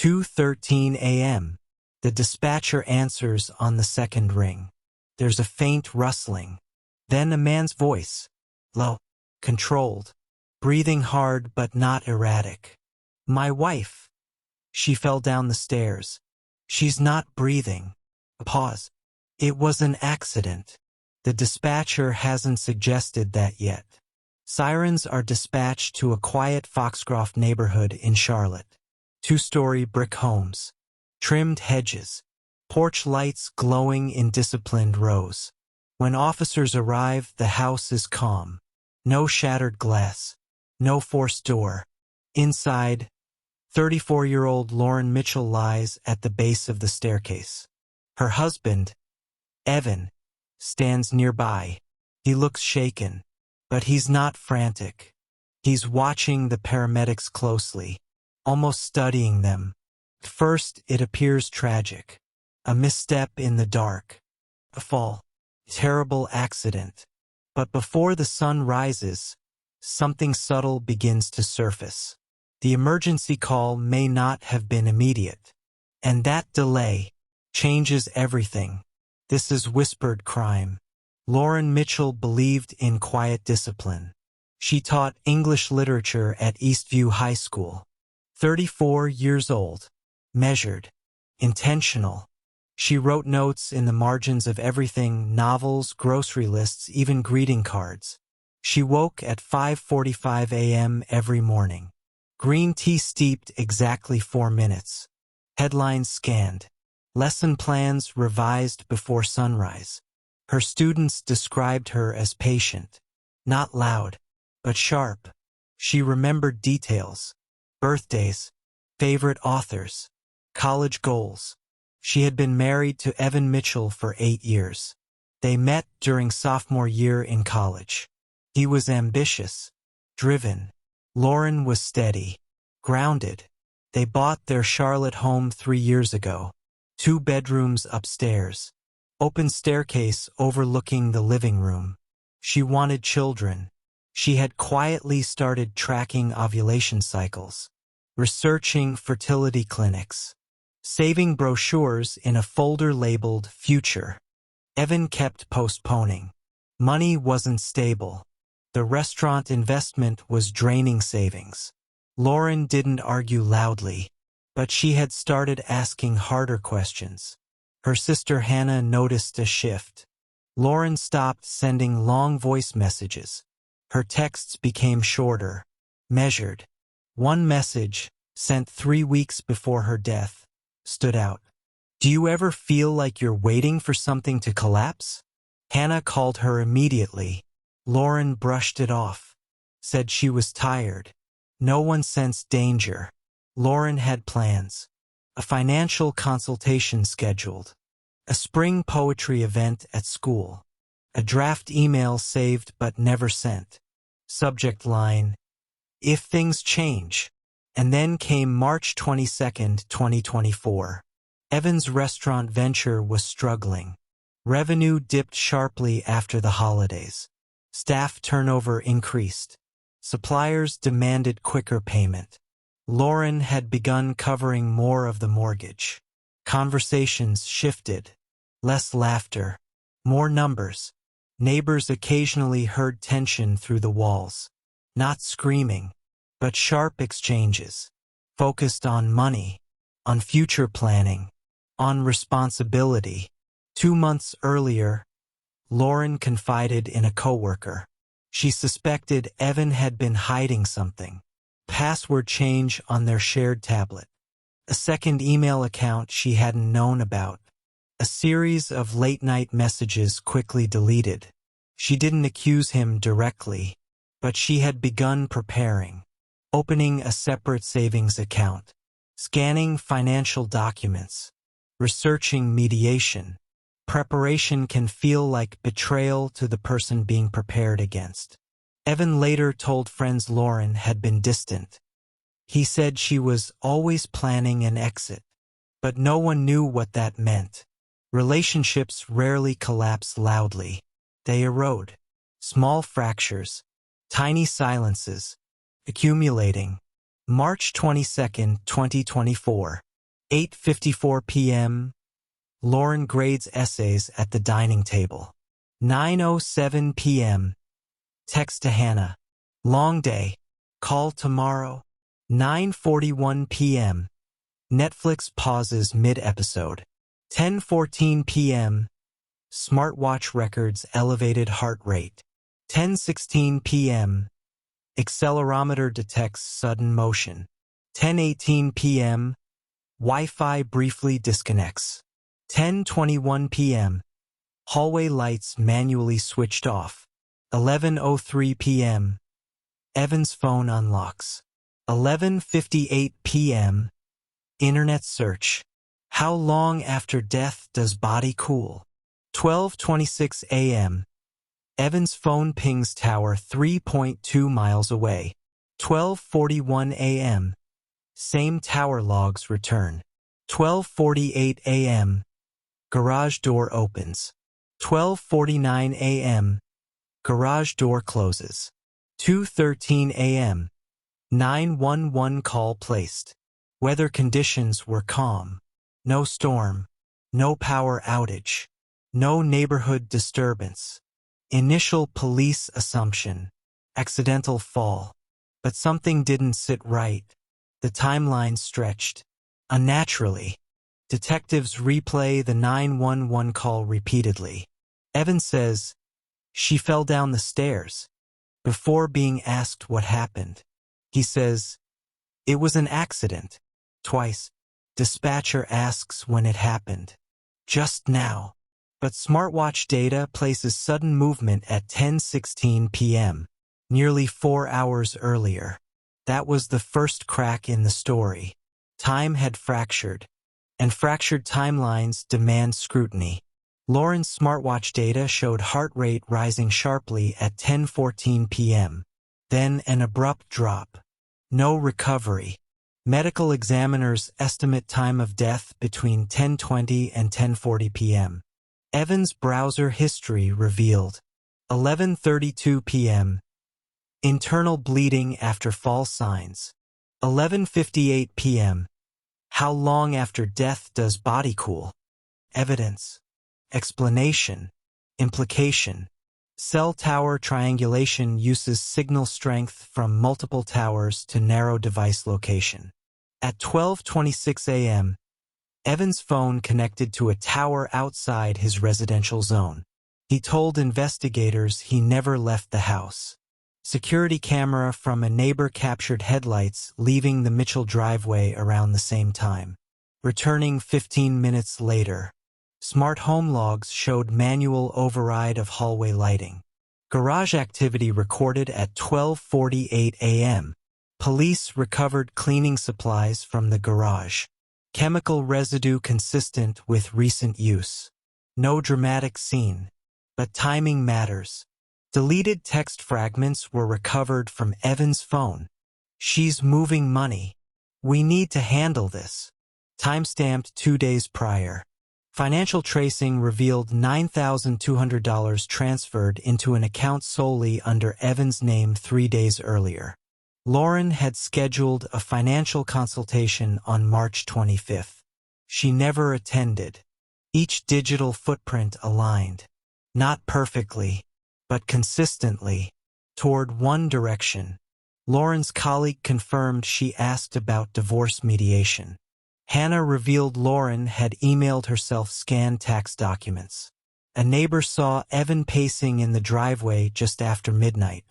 2:13 a.m. The dispatcher answers on the second ring. There's a faint rustling. Then a man's voice. Low, controlled, breathing hard but not erratic. My wife. She fell down the stairs. She's not breathing. A pause. It was an accident. The dispatcher hasn't suggested that yet. Sirens are dispatched to a quiet Foxcroft neighborhood in Charlotte. 2-story brick homes. Trimmed hedges. Porch lights glowing in disciplined rows. When officers arrive, the house is calm. No shattered glass. No forced door. Inside, 34-year-old Lauren Mitchell lies at the base of the staircase. Her husband, Evan, stands nearby. He looks shaken, but he's not frantic. He's watching the paramedics closely, almost studying them. At first, it appears tragic. A misstep in the dark. A fall. Terrible accident. But before the sun rises, something subtle begins to surface. The emergency call may not have been immediate. And that delay changes everything. This is whispered crime. Lauren Mitchell believed in quiet discipline. She taught English literature at Eastview High School. 34 years old. Measured. Intentional. She wrote notes in the margins of everything, novels, grocery lists, even greeting cards. She woke at 5:45 a.m. every morning. Green tea steeped exactly 4 minutes. Headlines scanned. Lesson plans revised before sunrise. Her students described her as patient. Not loud, but sharp. She remembered details. Birthdays. Favorite authors. College goals. She had been married to Evan Mitchell for 8 years. They met during sophomore year in college. He was ambitious, driven. Lauren was steady, grounded. They bought their Charlotte home 3 years ago. 2 bedrooms upstairs. Open staircase overlooking the living room. She wanted children. She had quietly started tracking ovulation cycles, researching fertility clinics, saving brochures in a folder labeled Future. Evan kept postponing. Money wasn't stable. The restaurant investment was draining savings. Lauren didn't argue loudly, but she had started asking harder questions. Her sister Hannah noticed a shift. Lauren stopped sending long voice messages. Her texts became shorter, measured. One message, sent 3 weeks before her death, stood out. Do you ever feel like you're waiting for something to collapse? Hannah called her immediately. Lauren brushed it off, said she was tired. No one sensed danger. Lauren had plans. A financial consultation scheduled. A spring poetry event at school. A draft email saved but never sent. Subject line, if things change. And then came March 22, 2024. Evan's restaurant venture was struggling. Revenue dipped sharply after the holidays. Staff turnover increased. Suppliers demanded quicker payment. Lauren had begun covering more of the mortgage. Conversations shifted. Less laughter. More numbers. Neighbors occasionally heard tension through the walls. Not screaming, but sharp exchanges. Focused on money, on future planning, on responsibility. 2 months earlier, Lauren confided in a coworker. She suspected Evan had been hiding something. Password change on their shared tablet. A second email account she hadn't known about. A series of late-night messages quickly deleted. She didn't accuse him directly, but she had begun preparing. Opening a separate savings account. Scanning financial documents. Researching mediation. Preparation can feel like betrayal to the person being prepared against. Evan later told friends Lauren had been distant. He said she was always planning an exit, but no one knew what that meant. Relationships rarely collapse loudly. They erode. Small fractures, tiny silences, accumulating. March 22, 2024. 8:54 p.m. Lauren grades essays at the dining table. 9:07 p.m. Text to Hannah. Long day. Call tomorrow. 9:41 p.m. Netflix pauses mid-episode. 10:14 p.m. Smartwatch records elevated heart rate. 10:16 p.m. Accelerometer detects sudden motion. 10:18 p.m. Wi-Fi briefly disconnects. 10:21 p.m. Hallway lights manually switched off. 11:03 p.m. Evan's phone unlocks. 11:58 p.m. Internet search. How long after death does body cool? 12:26 a.m. Evan's phone pings tower 3.2 miles away. 12:41 a.m. Same tower logs return. 12:48 a.m. Garage door opens. 12:49 a.m. Garage door closes. 2:13 a.m. 911 call placed. Weather conditions were calm. No storm. No power outage. No neighborhood disturbance. Initial police assumption. Accidental fall. But something didn't sit right. The timeline stretched. Unnaturally. Detectives replay the 911 call repeatedly. Evan says, "She fell down the stairs." Before being asked what happened, he says, "It was an accident." Twice, dispatcher asks when it happened. "Just now." But smartwatch data places sudden movement at 10:16 p.m., nearly 4 hours earlier. That was the first crack in the story. Time had fractured, and fractured timelines demand scrutiny. Lauren's smartwatch data showed heart rate rising sharply at 10:14 p.m., then an abrupt drop. No recovery. Medical examiners estimate time of death between 10:20 and 10:40 p.m. Evan's browser history revealed. 11:32 p.m. Internal bleeding after fall signs. 11:58 p.m. How long after death does body cool? Evidence. Explanation. Implication. Cell tower triangulation uses signal strength from multiple towers to narrow device location. At 12:26 a.m., Evan's phone connected to a tower outside his residential zone. He told investigators he never left the house. Security camera from a neighbor captured headlights leaving the Mitchell driveway around the same time. Returning 15 minutes later. Smart home logs showed manual override of hallway lighting. Garage activity recorded at 12:48 a.m. Police recovered cleaning supplies from the garage. Chemical residue consistent with recent use. No dramatic scene. But timing matters. Deleted text fragments were recovered from Evan's phone. "She's moving money. We need to handle this." Timestamped 2 days prior. Financial tracing revealed $9,200 transferred into an account solely under Evan's name 3 days earlier. Lauren had scheduled a financial consultation on March 25th. She never attended. Each digital footprint aligned. Not perfectly, but consistently, toward one direction. Lauren's colleague confirmed she asked about divorce mediation. Hannah revealed Lauren had emailed herself scanned tax documents. A neighbor saw Evan pacing in the driveway just after midnight.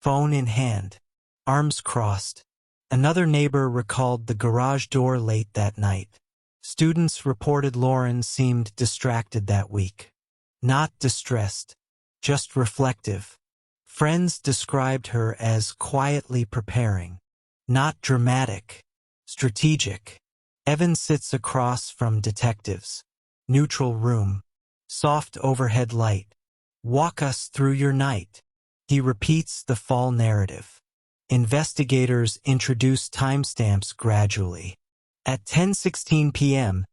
Phone in hand. Arms crossed. Another neighbor recalled the garage door late that night. Students reported Lauren seemed distracted that week. Not distressed, just reflective. Friends described her as quietly preparing. Not dramatic, strategic. Evan sits across from detectives. Neutral room. Soft overhead light. "Walk us through your night." He repeats the fall narrative. Investigators introduce timestamps gradually. At 10:16 p.m.,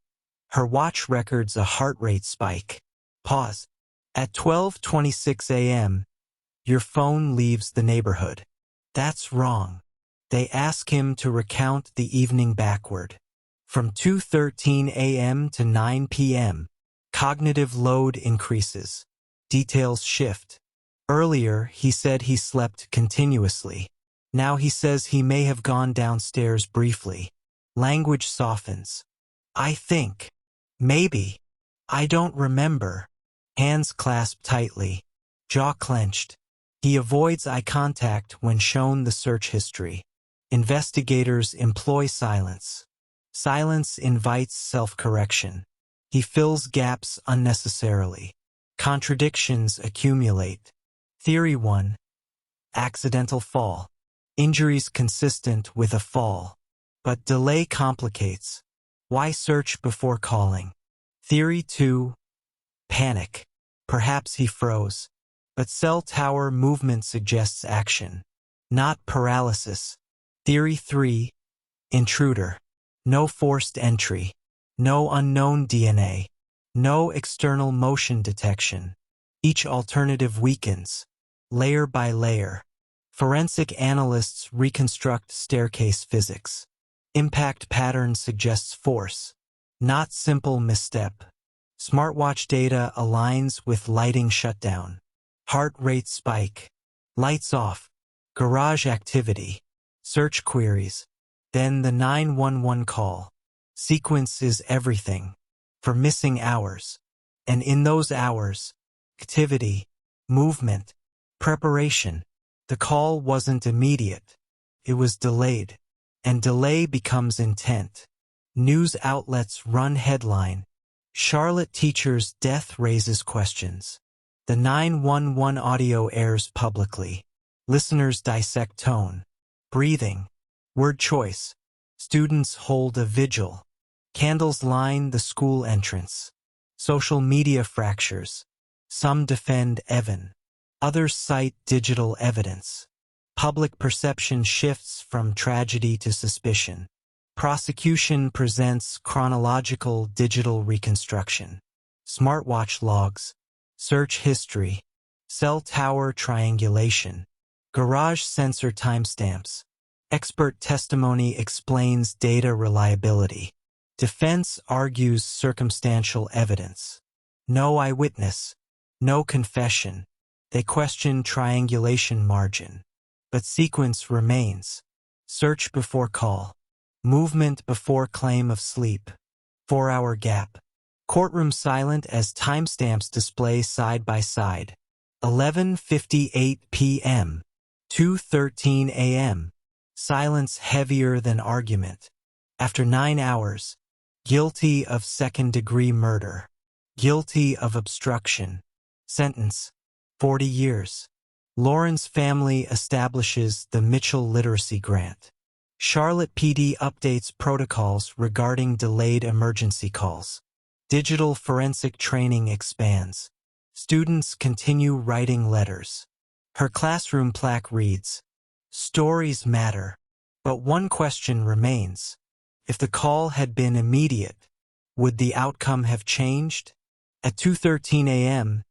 her watch records a heart rate spike. Pause. At 12:26 a.m., your phone leaves the neighborhood. That's wrong. They ask him to recount the evening backward. From 2:13 a.m. to 9 p.m., cognitive load increases. Details shift. Earlier, he said he slept continuously. Now he says he may have gone downstairs briefly. Language softens. I think. Maybe. I don't remember. Hands clasped tightly. Jaw clenched. He avoids eye contact when shown the search history. Investigators employ silence. Silence invites self-correction. He fills gaps unnecessarily. Contradictions accumulate. Theory 1. Accidental fall. Injuries consistent with a fall. But delay complicates. Why search before calling? Theory 2. Panic. Perhaps he froze. But cell tower movement suggests action, not paralysis. Theory 3. Intruder. No forced entry. No unknown DNA. No external motion detection. Each alternative weakens, layer by layer. Forensic analysts reconstruct staircase physics. Impact pattern suggests force, not simple misstep. Smartwatch data aligns with lighting shutdown. Heart rate spike. Lights off. Garage activity. Search queries. Then the 911 call. Sequence is everything. For missing hours. And in those hours, activity, movement, preparation. The call wasn't immediate. It was delayed. And delay becomes intent. News outlets run headline. Charlotte teacher's death raises questions. The 911 audio airs publicly. Listeners dissect tone, breathing, word choice. Students hold a vigil. Candles line the school entrance. Social media fractures. Some defend Evan. Others cite digital evidence. Public perception shifts from tragedy to suspicion. Prosecution presents chronological digital reconstruction. Smartwatch logs. Search history. Cell tower triangulation. Garage sensor timestamps. Expert testimony explains data reliability. Defense argues circumstantial evidence. No eyewitness. No confession. They question triangulation margin. But sequence remains. Search before call. Movement before claim of sleep. 4-hour gap. Courtroom silent as timestamps display side by side. 11:58 p.m. 2:13 a.m. Silence heavier than argument. After 9 hours. Guilty of second-degree murder. Guilty of obstruction. Sentence. 40 years. Lauren's family establishes the Mitchell Literacy Grant. Charlotte PD updates protocols regarding delayed emergency calls. Digital forensic training expands. Students continue writing letters. Her classroom plaque reads, "Stories matter." But one question remains. If the call had been immediate, would the outcome have changed? At 2:13 a.m.,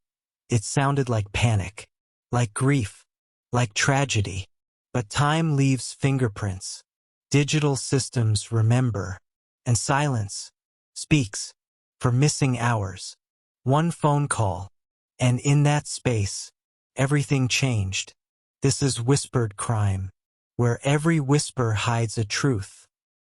it sounded like panic, like grief, like tragedy. But time leaves fingerprints. Digital systems remember, and silence speaks for missing hours. One phone call, and in that space, everything changed. This is whispered crime, where every whisper hides a truth.